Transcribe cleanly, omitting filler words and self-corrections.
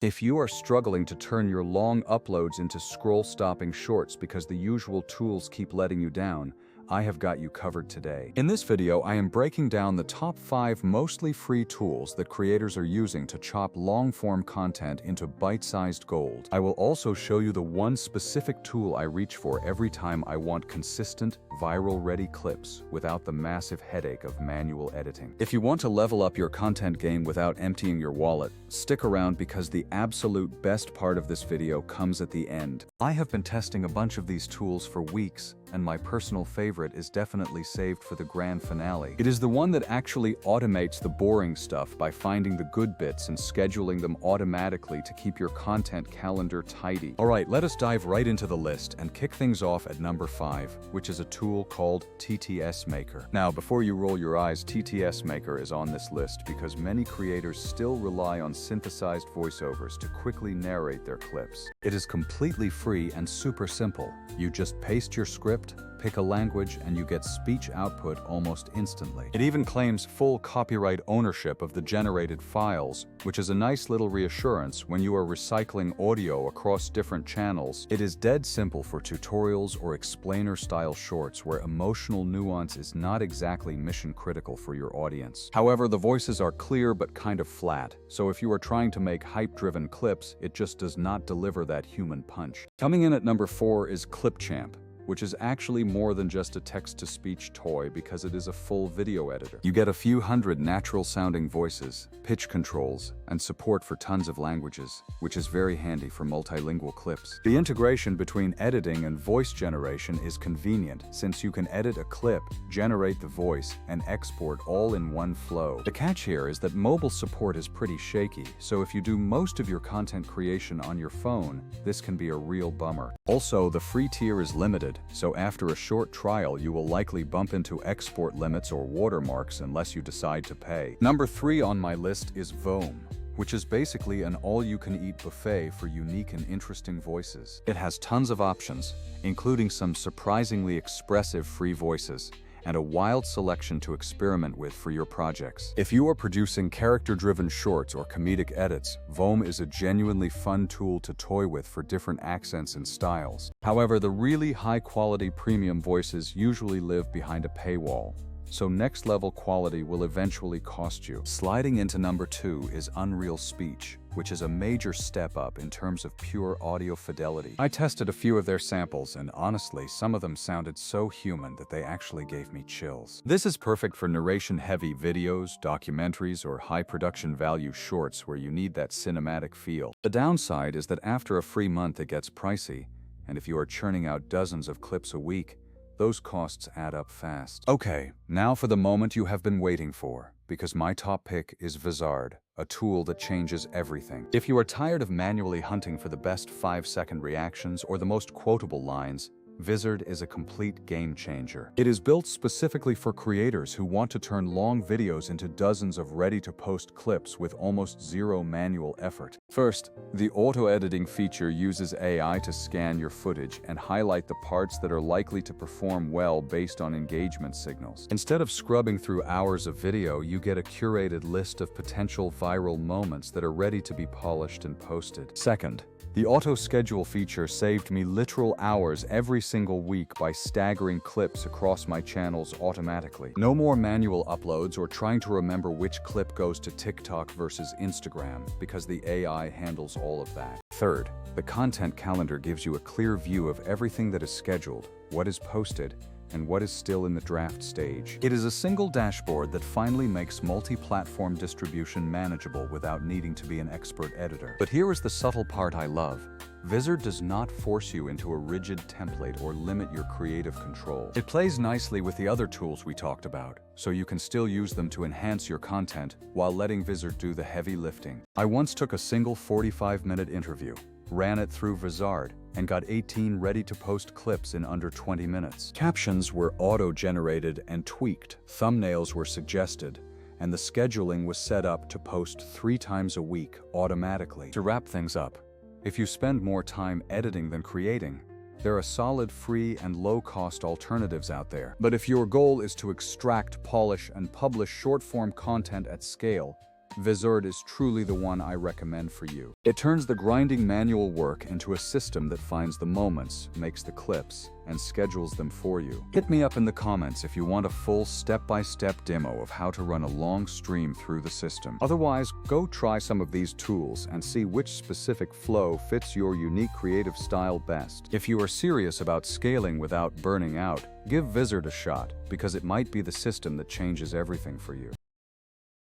If you are struggling to turn your long uploads into scroll-stopping shorts because the usual tools keep letting you down, I have got you covered today. In this video, I am breaking down the top 5 mostly free tools that creators are using to chop long-form content into bite-sized gold. I will also show you the one specific tool I reach for every time I want consistent, viral-ready clips without the massive headache of manual editing. If you want to level up your content game without emptying your wallet, stick around because the absolute best part of this video comes at the end. I have been testing a bunch of these tools for weeks, and my personal favorite is definitely saved for the grand finale. It is the one that actually automates the boring stuff by finding the good bits and scheduling them automatically to keep your content calendar tidy. Alright, let us dive right into the list and kick things off at number 5, which is a tool called TTS Maker. Now, before you roll your eyes, TTS Maker is on this list because many creators still rely on synthesized voiceovers to quickly narrate their clips. It is completely free and super simple. You just paste your script, pick a language, and you get speech output almost instantly. It even claims full copyright ownership of the generated files, which is a nice little reassurance when you are recycling audio across different channels. It is dead simple for tutorials or explainer-style shorts where emotional nuance is not exactly mission-critical for your audience. However, the voices are clear but kind of flat, so if you are trying to make hype-driven clips, it just does not deliver that human punch. Coming in at number 4 is Clipchamp, which is actually more than just a text-to-speech toy because it is a full video editor. You get a few hundred natural-sounding voices, pitch controls, and support for tons of languages, which is very handy for multilingual clips. The integration between editing and voice generation is convenient since you can edit a clip, generate the voice, and export all in one flow. The catch here is that mobile support is pretty shaky, so if you do most of your content creation on your phone, this can be a real bummer. Also, the free tier is limited, so after a short trial you will likely bump into export limits or watermarks unless you decide to pay. Number 3 on my list is Voem, which is basically an all-you-can-eat buffet for unique and interesting voices. It has tons of options, including some surprisingly expressive free voices, and a wild selection to experiment with for your projects. If you are producing character-driven shorts or comedic edits, Voem is a genuinely fun tool to toy with for different accents and styles. However, the really high-quality premium voices usually live behind a paywall, so next-level quality will eventually cost you. Sliding into number 2 is Unreal Speech, which is a major step up in terms of pure audio fidelity. I tested a few of their samples, and honestly, some of them sounded so human that they actually gave me chills. This is perfect for narration-heavy videos, documentaries, or high-production value shorts where you need that cinematic feel. The downside is that after a free month it gets pricey, and if you are churning out dozens of clips a week, those costs add up fast. Okay, now for the moment you have been waiting for, because my top pick is Vizard, a tool that changes everything. If you are tired of manually hunting for the best 5-second reactions or the most quotable lines, Vizard is a complete game changer. It is built specifically for creators who want to turn long videos into dozens of ready-to-post clips with almost zero manual effort. First, the auto-editing feature uses AI to scan your footage and highlight the parts that are likely to perform well based on engagement signals. Instead of scrubbing through hours of video, you get a curated list of potential viral moments that are ready to be polished and posted. Second, the auto-schedule feature saved me literal hours every single week by staggering clips across my channels automatically. No more manual uploads or trying to remember which clip goes to TikTok versus Instagram, because the AI handles all of that. Third, the content calendar gives you a clear view of everything that is scheduled, what is posted, and what is still in the draft stage. It is a single dashboard that finally makes multi-platform distribution manageable without needing to be an expert editor. But here is the subtle part I love. Vizard does not force you into a rigid template or limit your creative control. It plays nicely with the other tools we talked about, so you can still use them to enhance your content while letting Vizard do the heavy lifting. I once took a single 45-minute interview, ran it through Vizard, and got 18 ready-to-post clips in under 20 minutes. Captions were auto-generated and tweaked, thumbnails were suggested, and the scheduling was set up to post 3 times a week automatically. To wrap things up, if you spend more time editing than creating, there are solid free and low-cost alternatives out there. But if your goal is to extract, polish, and publish short-form content at scale, Vizard is truly the one I recommend for you. It turns the grinding manual work into a system that finds the moments, makes the clips, and schedules them for you. Hit me up in the comments if you want a full step-by-step demo of how to run a long stream through the system. Otherwise, go try some of these tools and see which specific flow fits your unique creative style best. If you are serious about scaling without burning out, give Vizard a shot, because it might be the system that changes everything for you.